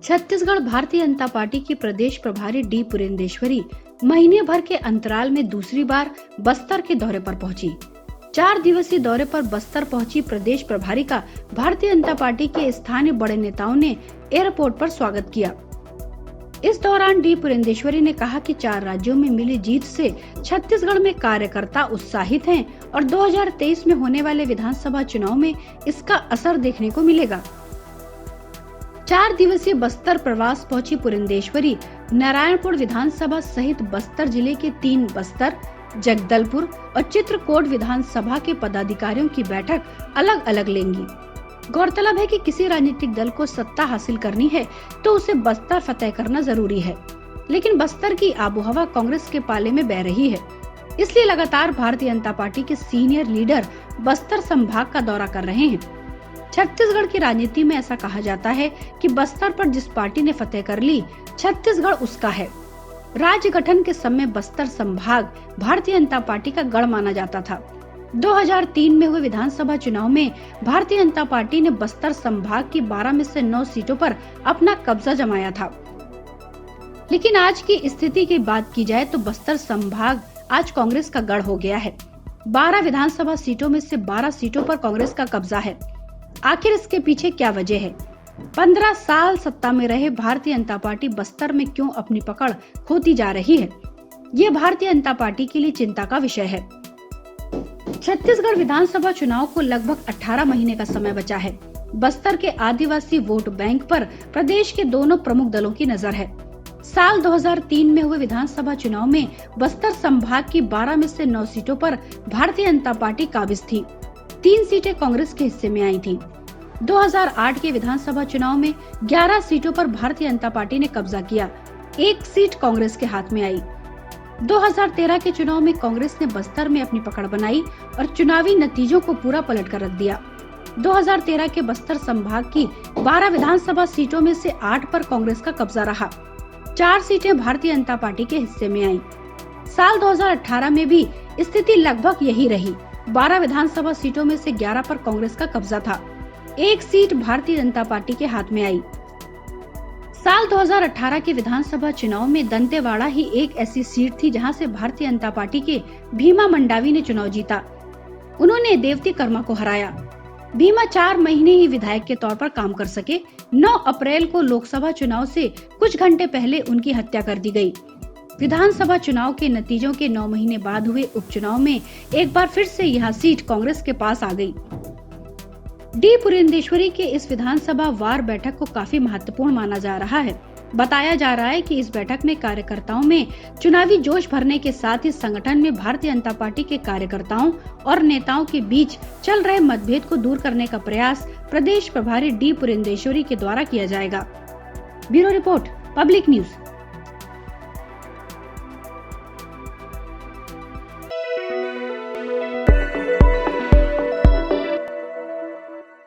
Chhattisgarh Bharatiya Janata party की प्रदेश प्रभारी D पुरेंदेश्वरी महीने भर के अंतराल में दूसरी बार बस्तर के दौरे पर पहुंची। 4 दिवसीय दौरे पर बस्तर पहुंची प्रदेश प्रभारी का भारतीय जनता पार्टी के स्थानीय बड़े नेताओं ने एयरपोर्ट पर स्वागत किया। इस दौरान डी पुरेंदेश्वरी ने कहा कि 4 राज्यों में मिली जीत से छत्तीसगढ़ में कार्यकर्ता उत्साहित हैं और 2023 में होने वाले विधानसभा चुनाव में इसका असर देखने को मिलेगा। 4 दिवसीय बस्तर प्रवास पहुंची पुरेंदेश्वरी नारायणपुर विधानसभा सहित बस्तर जिले के 3 बस्तर, जगदलपुर और चित्रकोट विधानसभा के पदाधिकारियों की बैठक अलग अलग लेंगी। गौरतलब है कि किसी राजनीतिक दल को सत्ता हासिल करनी है तो उसे बस्तर फतेह करना जरूरी है, लेकिन बस्तर की आबोहवा कांग्रेस के पाले में बह रही है। इसलिए लगातार भारतीय जनता पार्टी के सीनियर लीडर बस्तर संभाग का दौरा कर रहे हैं। छत्तीसगढ़ की राजनीति में ऐसा कहा जाता है कि बस्तर पर जिस पार्टी ने फतेह कर ली, छत्तीसगढ़ उसका है। राज्य गठन के समय बस्तर संभाग भारतीय जनता पार्टी का गढ़ माना जाता था। 2003 में हुए विधानसभा चुनाव में भारतीय जनता पार्टी ने बस्तर संभाग की 12 में से 9 सीटों पर अपना कब्जा जमाया था। लेकिन आज की स्थिति की बात की जाए तो बस्तर संभाग आज कांग्रेस का गढ़ हो गया है। 12 विधानसभा सीटों में से 12 सीटों पर कांग्रेस का कब्जा है। आखिर इसके पीछे क्या वजह है? 15 साल सत्ता में रहे भारतीय जनता पार्टी बस्तर में क्यों अपनी पकड़ खोती जा रही है? ये भारतीय जनता पार्टी के लिए चिंता का विषय है। छत्तीसगढ़ विधानसभा चुनाव को लगभग 18 महीने का समय बचा है। बस्तर के आदिवासी वोट बैंक पर प्रदेश के दोनों प्रमुख दलों की नजर है। साल 2003 में हुए विधानसभा चुनाव में बस्तर संभाग की 12 में से 9 सीटों पर भारतीय जनता पार्टी काबिज थी। 3 सीटें कांग्रेस के हिस्से में आई थी। 2008 के विधानसभा चुनाव में 11 सीटों पर भारतीय जनता पार्टी ने कब्जा किया। 1 सीट कांग्रेस के हाथ में आई। 2013 के चुनाव में कांग्रेस ने बस्तर में अपनी पकड़ बनाई और चुनावी नतीजों को पूरा पलट कर रख दिया। 2013 के बस्तर संभाग की 12 विधानसभा सीटों में से 8 पर कांग्रेस का कब्जा रहा। 4 सीटें भारतीय जनता पार्टी के हिस्से में आईं। साल 2018 में भी स्थिति लगभग यही रही। 12 विधानसभा सीटों में से 11 पर कांग्रेस का कब्जा था। 1 सीट भारतीय जनता पार्टी के हाथ में आई। साल 2018 के विधानसभा चुनाव में दंतेवाड़ा ही एक ऐसी सीट थी जहां से भारतीय जनता पार्टी के भीमा मंडावी ने चुनाव जीता। उन्होंने देवती कर्मा को हराया। भीमा 4 महीने ही विधायक के तौर पर काम कर सके। 9 अप्रैल को लोकसभा चुनाव से कुछ घंटे पहले उनकी हत्या कर दी गई। विधानसभा चुनाव के नतीजों के 9 महीने बाद हुए उपचुनाव में एक बार फिर से यह सीट कांग्रेस के पास आ गई। डी पुरेंदेश्वरी के इस विधानसभा वार बैठक को काफी महत्वपूर्ण माना जा रहा है। बताया जा रहा है कि इस बैठक में कार्यकर्ताओं में चुनावी जोश भरने के साथ ही संगठन में भारतीय जनता पार्टी के कार्यकर्ताओं और नेताओं के बीच चल रहे मतभेद को दूर करने का प्रयास प्रदेश प्रभारी डी पुरेंदेश्वरी के द्वारा किया जाएगा। Bureau report, public news.